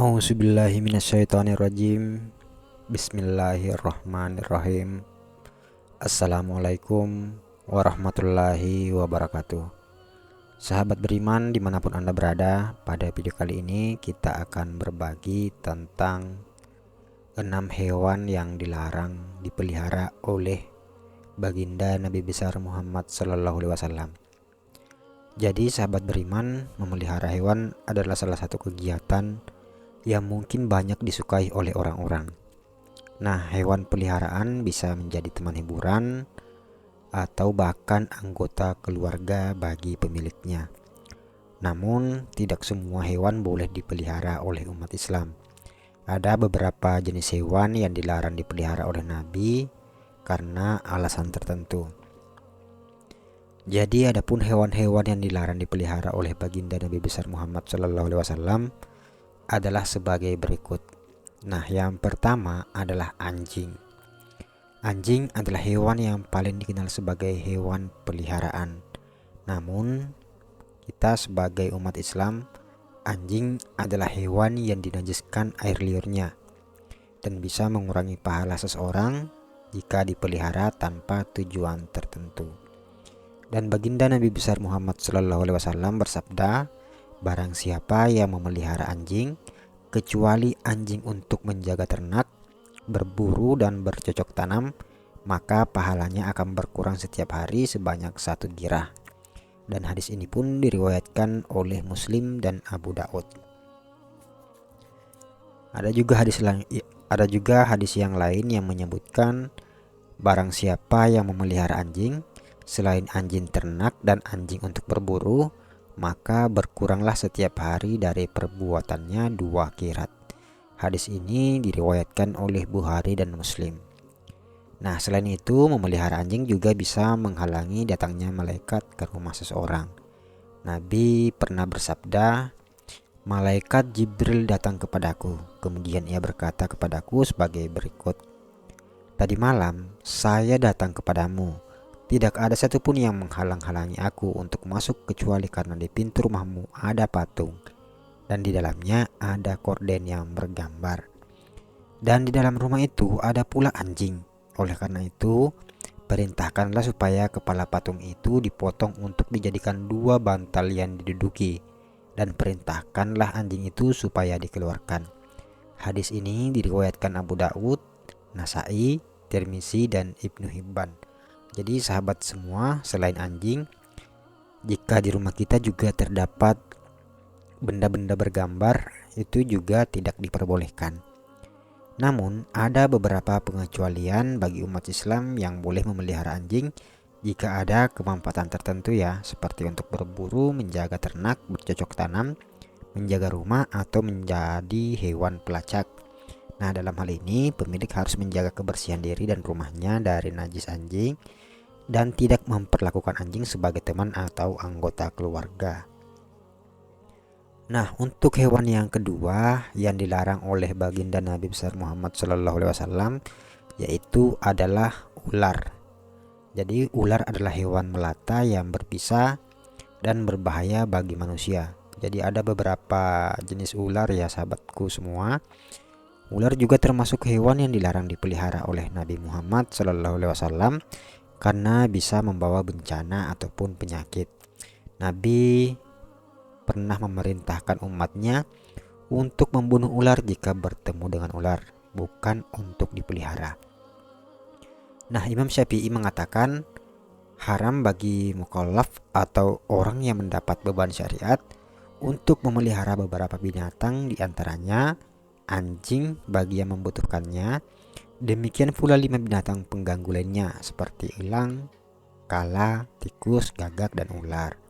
A'udzubillahi minasyaitonirrajim. Bismillahirrahmanirrahim. Assalamualaikum warahmatullahi wabarakatuh. Sahabat beriman dimanapun Anda berada, pada video kali ini kita akan berbagi tentang 6 hewan yang dilarang dipelihara oleh baginda Nabi besar Muhammad SAW. Jadi sahabat beriman, memelihara hewan adalah salah satu kegiatan yang mungkin banyak disukai oleh orang-orang. Nah, hewan peliharaan bisa menjadi teman hiburan atau bahkan anggota keluarga bagi pemiliknya. Namun, tidak semua hewan boleh dipelihara oleh umat Islam. Ada beberapa jenis hewan yang dilarang dipelihara oleh Nabi karena alasan tertentu. Jadi, adapun hewan-hewan yang dilarang dipelihara oleh baginda Nabi besar Muhammad SAW adalah sebagai berikut. Nah, yang pertama adalah anjing. Anjing adalah hewan yang paling dikenal sebagai hewan peliharaan. Namun, kita sebagai umat Islam, anjing adalah hewan yang dinajiskan air liurnya dan bisa mengurangi pahala seseorang jika dipelihara tanpa tujuan tertentu. Dan baginda Nabi besar Muhammad SAW bersabda, barang siapa yang memelihara anjing, kecuali anjing untuk menjaga ternak, berburu dan bercocok tanam, maka pahalanya akan berkurang setiap hari sebanyak 1 girah. Dan hadis ini pun diriwayatkan oleh Muslim dan Abu Daud. Ada juga hadis yang lain yang menyebutkan barang siapa yang memelihara anjing selain anjing ternak dan anjing untuk berburu, maka berkuranglah setiap hari dari perbuatannya 2 qirat. Hadis ini diriwayatkan oleh Bukhari dan Muslim. Nah, selain itu, memelihara anjing juga bisa menghalangi datangnya malaikat ke rumah seseorang. Nabi pernah bersabda, malaikat Jibril datang kepadaku, kemudian ia berkata kepadaku sebagai berikut, tadi malam saya datang kepadamu. Tidak ada satupun yang menghalang-halangi aku untuk masuk kecuali karena di pintu rumahmu ada patung dan di dalamnya ada korden yang bergambar. Dan di dalam rumah itu ada pula anjing. Oleh karena itu, perintahkanlah supaya kepala patung itu dipotong untuk dijadikan 2 bantal yang diduduki, dan perintahkanlah anjing itu supaya dikeluarkan. Hadis ini diriwayatkan Abu Daud, Nasai, Tirmizi dan Ibnu Hibban. Jadi sahabat semua, selain anjing, jika di rumah kita juga terdapat benda-benda bergambar, itu juga tidak diperbolehkan. Namun, ada beberapa pengecualian bagi umat Islam yang boleh memelihara anjing jika ada kemanfaatan tertentu ya, seperti untuk berburu, menjaga ternak, bercocok tanam, menjaga rumah, atau menjadi hewan pelacak. Nah, dalam hal ini pemilik harus menjaga kebersihan diri dan rumahnya dari najis anjing dan tidak memperlakukan anjing sebagai teman atau anggota keluarga. Nah, untuk hewan yang kedua yang dilarang oleh baginda Nabi besar Muhammad SAW yaitu adalah ular. Jadi ular adalah hewan melata yang berbisa dan berbahaya bagi manusia. Jadi ada beberapa jenis ular ya sahabatku semua. Ular juga termasuk hewan yang dilarang dipelihara oleh Nabi Muhammad SAW karena bisa membawa bencana ataupun penyakit. Nabi pernah memerintahkan umatnya untuk membunuh ular jika bertemu dengan ular, bukan untuk dipelihara. Nah, Imam Syafi'i mengatakan haram bagi mukallaf atau orang yang mendapat beban syariat untuk memelihara beberapa binatang, diantaranya anjing bagi yang membutuhkannya. Demikian pula 5 binatang pengganggu lainnya seperti elang, kala, tikus, gagak, dan ular.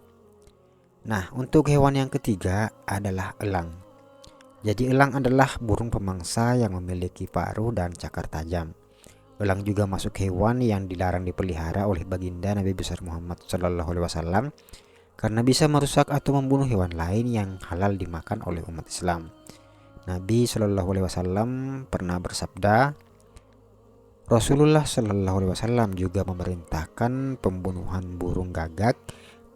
Nah, untuk hewan yang ketiga adalah elang. Jadi elang adalah burung pemangsa yang memiliki paruh dan cakar tajam. Elang juga masuk hewan yang dilarang dipelihara oleh baginda Nabi besar Muhammad SAW karena bisa merusak atau membunuh hewan lain yang halal dimakan oleh umat Islam. Nabi SAW pernah bersabda, Rasulullah SAW juga memerintahkan pembunuhan burung gagak,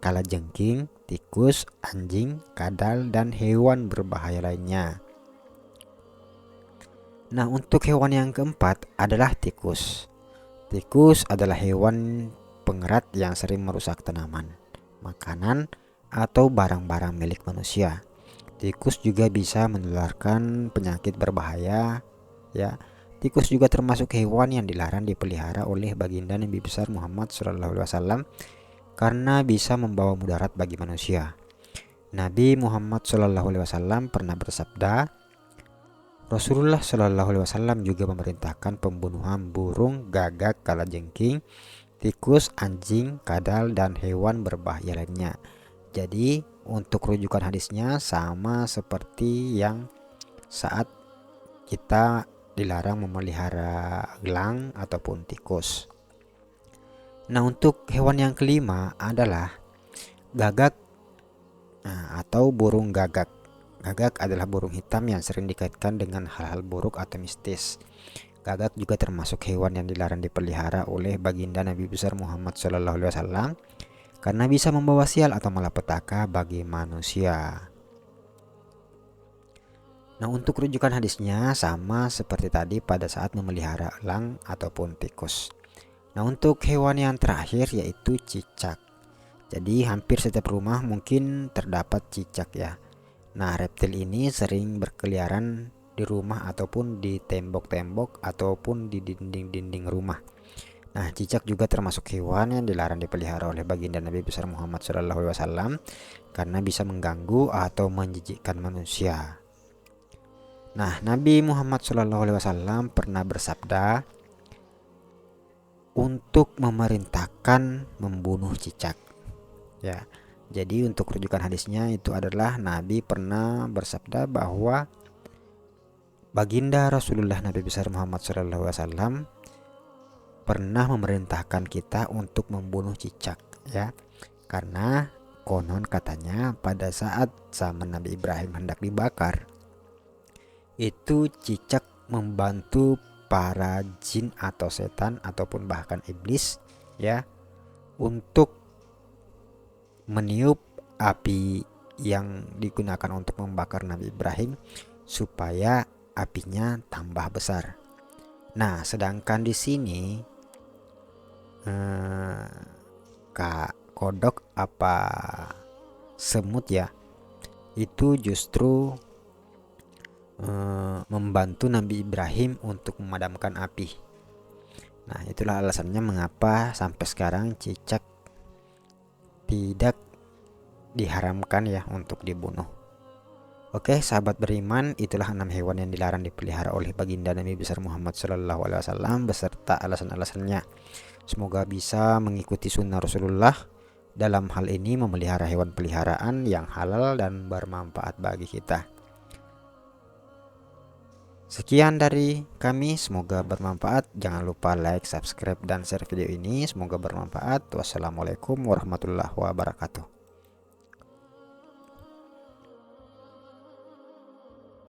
kalajengking, tikus, anjing, kadal, dan hewan berbahaya lainnya. Nah, untuk hewan yang keempat adalah tikus. Tikus adalah hewan pengerat yang sering merusak tanaman, makanan, atau barang-barang milik manusia. Tikus juga bisa menularkan penyakit berbahaya, ya. Tikus juga termasuk hewan yang dilarang dipelihara oleh baginda Nabi besar Muhammad SAW karena bisa membawa mudarat bagi manusia. Nabi Muhammad SAW pernah bersabda, Rasulullah SAW juga memerintahkan pembunuhan burung, gagak, kalajengking, tikus, anjing, kadal, dan hewan berbahaya lainnya. Jadi untuk rujukan hadisnya sama seperti yang saat kita dilarang memelihara elang ataupun tikus. Nah, untuk hewan yang kelima adalah gagak atau burung gagak. Gagak adalah burung hitam yang sering dikaitkan dengan hal-hal buruk atau mistis. Gagak juga termasuk hewan yang dilarang dipelihara oleh baginda Nabi besar Muhammad SAW karena bisa membawa sial atau malapetaka bagi manusia. Nah, untuk rujukan hadisnya sama seperti tadi pada saat memelihara elang ataupun tikus. Nah, untuk hewan yang terakhir yaitu cicak. Jadi hampir setiap rumah mungkin terdapat cicak ya. Nah, reptil ini sering berkeliaran di rumah ataupun di tembok-tembok ataupun di dinding-dinding rumah. Nah, cicak juga termasuk hewan yang dilarang dipelihara oleh baginda Nabi besar Muhammad SAW karena bisa mengganggu atau menjijikkan manusia. Nah, Nabi Muhammad SAW pernah bersabda untuk memerintahkan membunuh cicak. Ya, jadi untuk rujukan hadisnya itu adalah Nabi pernah bersabda bahwa baginda Rasulullah Nabi besar Muhammad SAW pernah memerintahkan kita untuk membunuh cicak, ya, karena konon katanya pada saat zaman Nabi Ibrahim hendak dibakar, itu cicak membantu para jin atau setan ataupun bahkan iblis ya untuk meniup api yang digunakan untuk membakar Nabi Ibrahim supaya apinya tambah besar. Nah, sedangkan di sini kodok apa semut ya itu justru membantu Nabi Ibrahim untuk memadamkan api. Nah, itulah alasannya mengapa sampai sekarang cicak tidak diharamkan ya untuk dibunuh. Oke, sahabat beriman, itulah 6 hewan yang dilarang dipelihara oleh baginda Nabi besar Muhammad SAW beserta alasan-alasannya. Semoga bisa mengikuti sunnah Rasulullah dalam hal ini memelihara hewan peliharaan yang halal dan bermanfaat bagi kita. Sekian dari kami, semoga bermanfaat. Jangan lupa like, subscribe, dan share video ini. Semoga bermanfaat. Wassalamualaikum warahmatullahi wabarakatuh.